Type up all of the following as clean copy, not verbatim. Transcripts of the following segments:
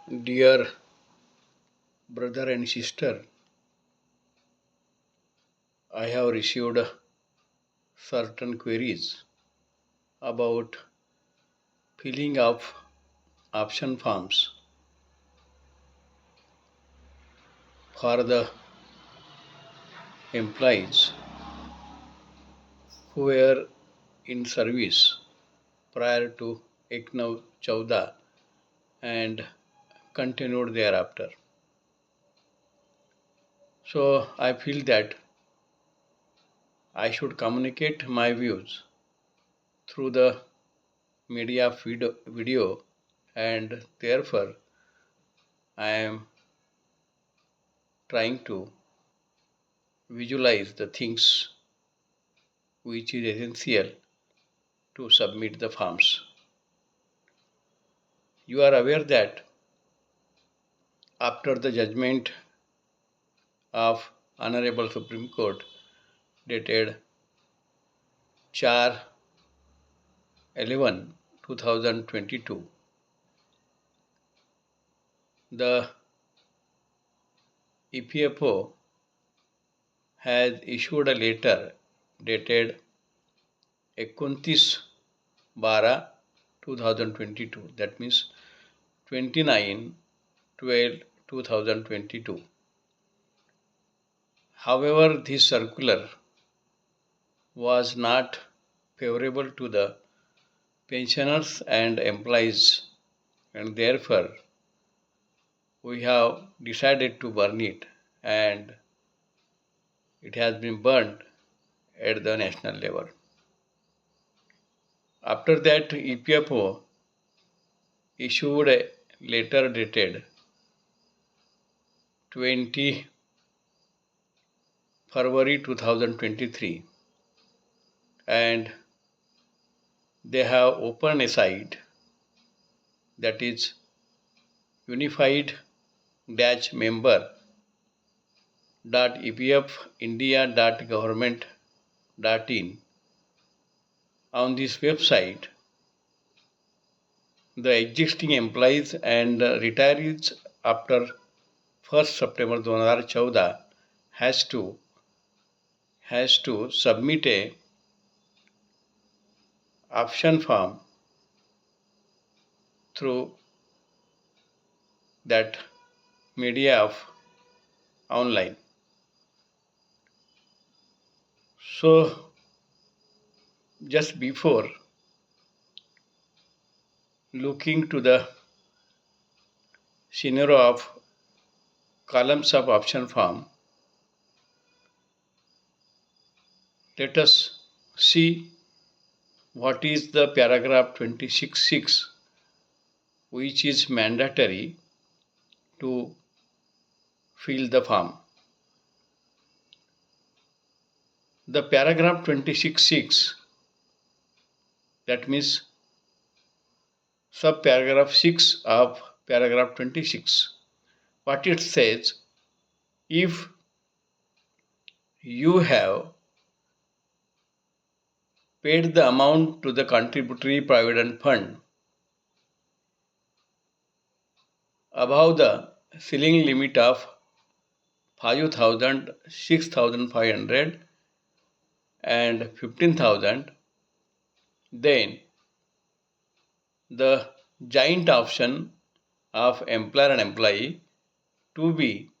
Dear brother and sister, I have received certain queries about filling of option forms for the employees who were in service prior to Eknav Chauda and continued thereafter. So I feel that I should communicate my views through the media video, and therefore I am trying to visualize the things which is essential to submit the forms. You are aware that after the judgment of Honorable Supreme Court dated 4/11 2022, the EPFO has issued a letter dated 29/12/2022, that means 29/12/2022. However, this circular was not favorable to the pensioners and employees, and therefore we have decided to burn it, and it has been burned at the national level. After that, EPFO issued a letter dated 20 February 2023, and they have opened a site, that is unified member.epfindia.government.in. On this website, the existing employees and retirees after 1st September 2014 has to submit a option form through that media of online. So just before looking to the scenario of columns of option form, let us see what is the paragraph 26.6, which is mandatory to fill the form. The paragraph 26.6, that means subparagraph 6 of paragraph 26, what it says: if you have paid the amount to the contributory provident fund above the ceiling limit of 5,000, 6,500 and 15,000, then the joint option of employer and employee to be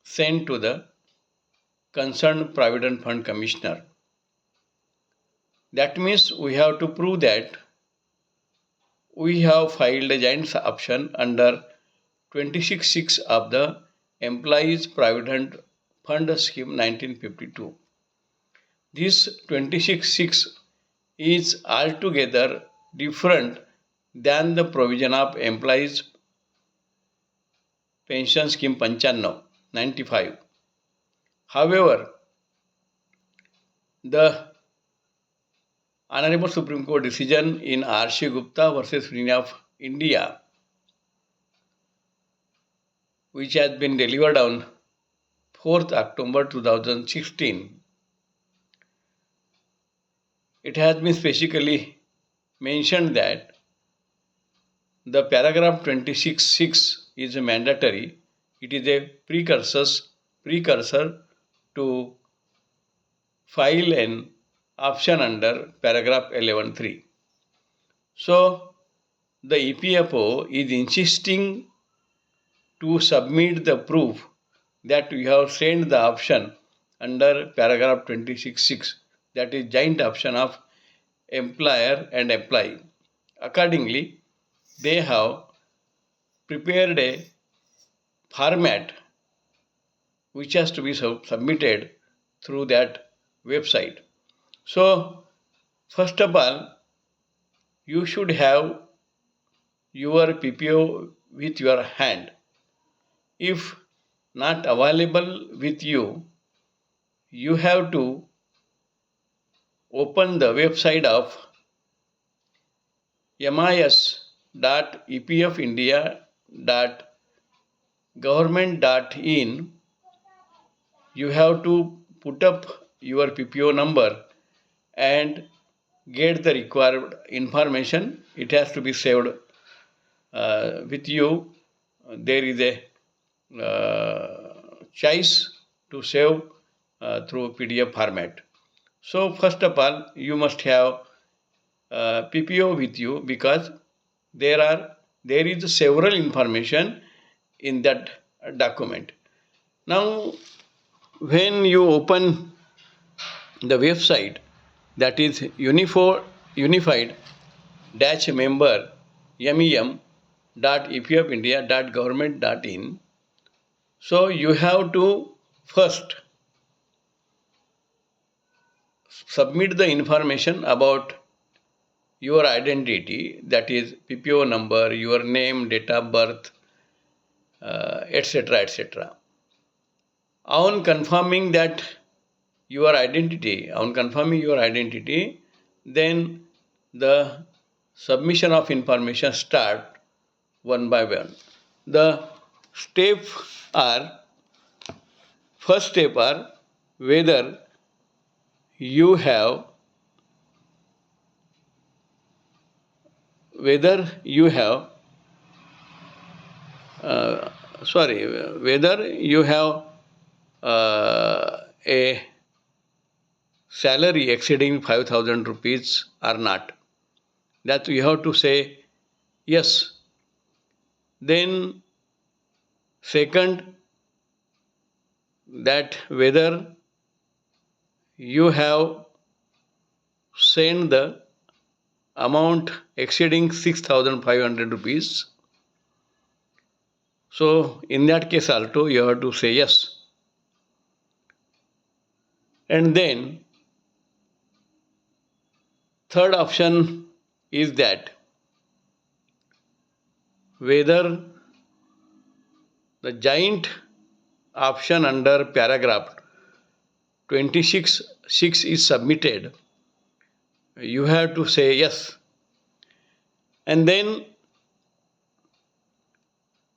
sent to the concerned Provident Fund Commissioner. That means we have to prove that we have filed a joint option under 26.6 of the Employees Provident Fund Scheme 1952. This 26.6 is altogether different than the provision of Employees Pension Scheme 95. However, the Honorable Supreme Court decision in R.C. Gupta versus Union of India, which has been delivered on 4th October 2016, it has been specifically mentioned that the paragraph 26.6 is mandatory. It is a precursor to file an option under paragraph 11.3. So the EPFO is insisting to submit the proof that you have sent the option under paragraph 26.6, that is joint option of employer and employee. Accordingly, they have prepared a format which has to be submitted through that website. So, first of all, you should have your PPO with your hand. If not available with you, you have to open the website of mis.epfindia.government.in. You have to put up your PPO number and get the required information. It has to be saved with you. There is a choice to save through PDF format. So first of all, you must have PPO with you, because there is several information in that document. Now, when you open the website, that is unified dash member mem.epfindia.government.in, so you have to first submit the information about your identity, that is PPO number, your name, date of birth, etc. etc. On confirming your identity, then the submission of information start one by one. The first step are whether you have whether you have a salary exceeding 5,000 rupees or not. That you have to say yes. Then second, that whether you have sent the amount exceeding 6,500 rupees. So in that case also you have to say yes. And then third option is that whether the joint option under paragraph 26.6 is submitted, you have to say yes. And then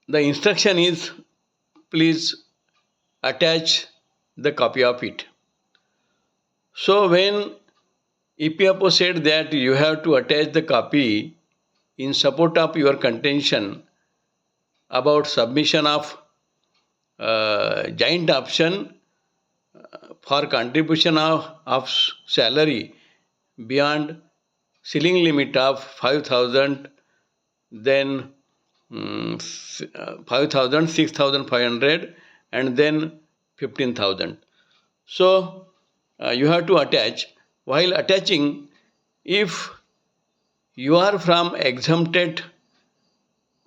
the instruction is, please attach the copy of it. So when EPFO said that you have to attach the copy in support of your contention about submission of joint option for contribution of salary beyond ceiling limit of 5,000, then 5,000, 6,500, and then 15,000. So you have to attach. While attaching, if you are from exempted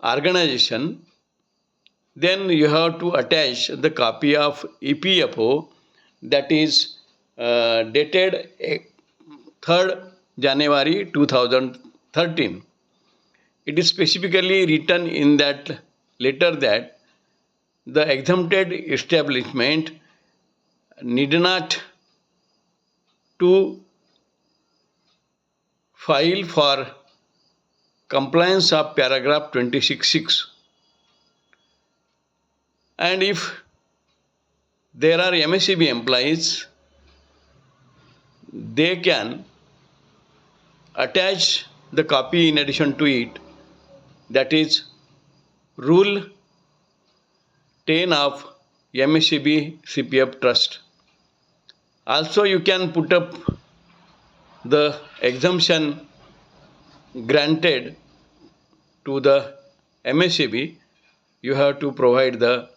organization, then you have to attach the copy of EPFO, that is dated 3rd January 2013. It is specifically written in that letter that the exempted establishment need not to file for compliance of paragraph 26.6. And if there are MSEB employees, they can attach the copy in addition to it, that is Rule 10 of MSCB CPF Trust. Also, you can put up the exemption granted to the MSCB. You have to provide the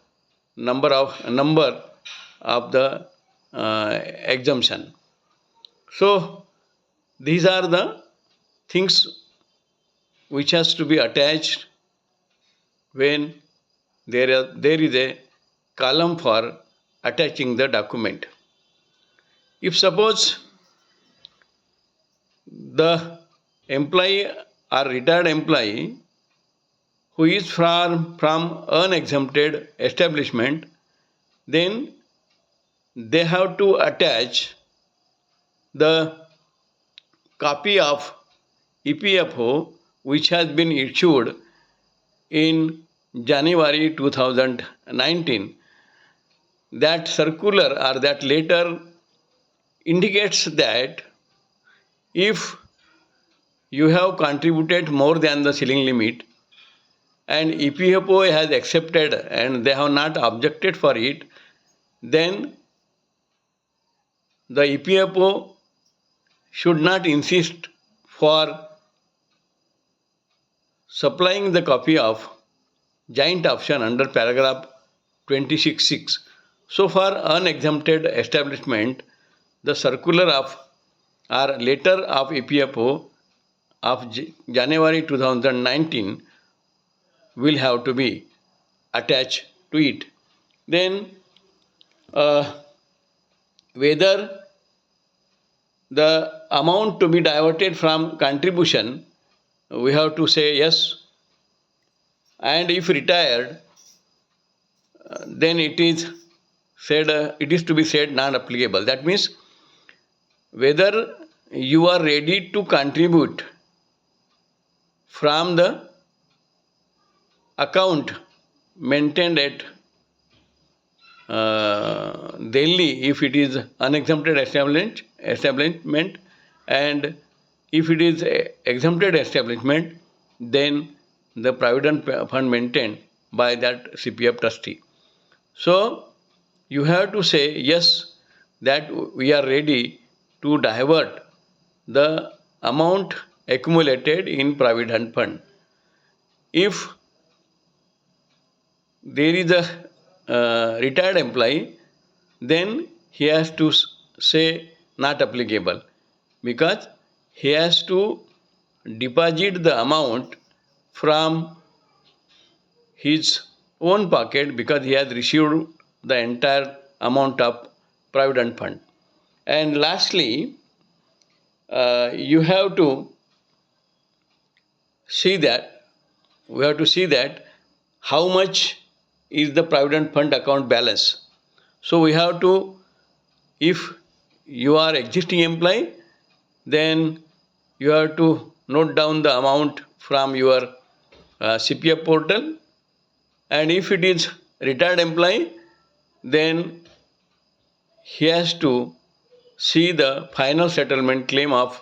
number of the exemption. So these are the things which has to be attached when there is a column for attaching the document. If suppose the employee or retired employee who is from unexempted establishment, then they have to attach the copy of EPFO which has been issued in January 2019. That circular or that letter indicates that if you have contributed more than the ceiling limit and EPFO has accepted and they have not objected for it, then the EPFO should not insist for supplying the copy of joint option under paragraph 26(6). So for unexempted establishment, the circular of or letter of EPFO of January 2019 will have to be attached to it. Then whether the amount to be diverted from contribution, we have to say yes. And if retired, then it is to be said non-applicable. That means whether you are ready to contribute from the account maintained at Delhi if it is unexempted establishment, and if it is exempted establishment, then the provident fund maintained by that CPF trustee. So you have to say yes, that we are ready to divert the amount accumulated in provident fund. If there is a retired employee, then he has to say not applicable, because he has to deposit the amount from his own pocket because he has received the entire amount of provident fund. And lastly, you have to see that how much is the provident fund account balance. So we have to, if you are existing employee, then you have to note down the amount from your CPF portal, and if it is retired employee, then he has to see the final settlement claim of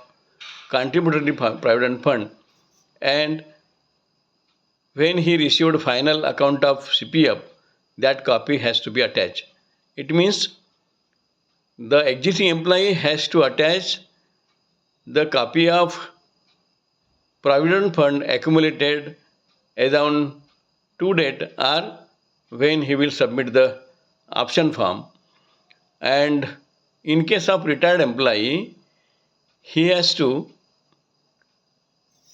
contributory provident fund, and when he received final account of CPF, that copy has to be attached. It means the existing employee has to attach the copy of provident fund accumulated as on to date or when he will submit the option form. And in case of retired employee, he has to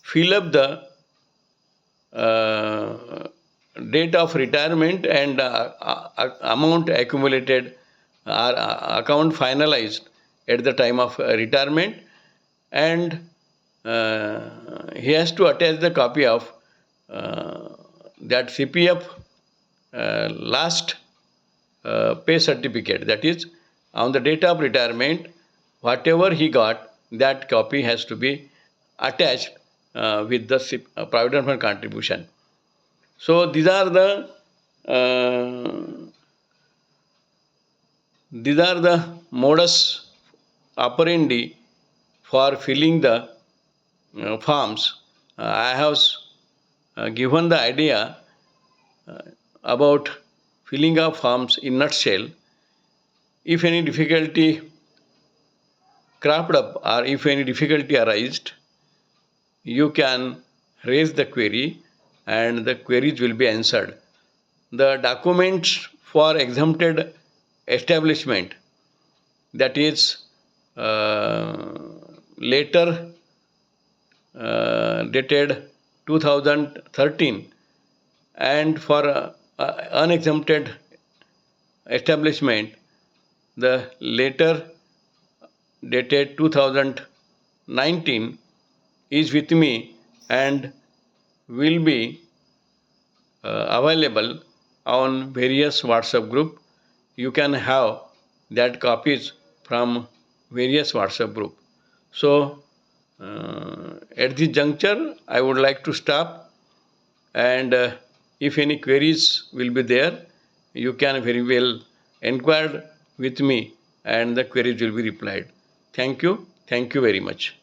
fill up the date of retirement and amount accumulated or account finalized at the time of retirement, and he has to attach the copy of that CPF last pay certificate, that is on the date of retirement whatever he got, that copy has to be attached with the provident fund contribution. So these are the modus operandi for filling the forms. I have given the idea about filling of forms in nutshell. If any difficulty cropped up or if any difficulty arised, you can raise the query and the queries will be answered. The documents for exempted establishment, that is later dated 2013, and for unexempted establishment, the later dated 2019 is with me and will be available on various WhatsApp group. You can have that copies from various WhatsApp group. So at this juncture, I would like to stop, and if any queries will be there, you can very well inquire with me and the queries will be replied. Thank you. Thank you very much.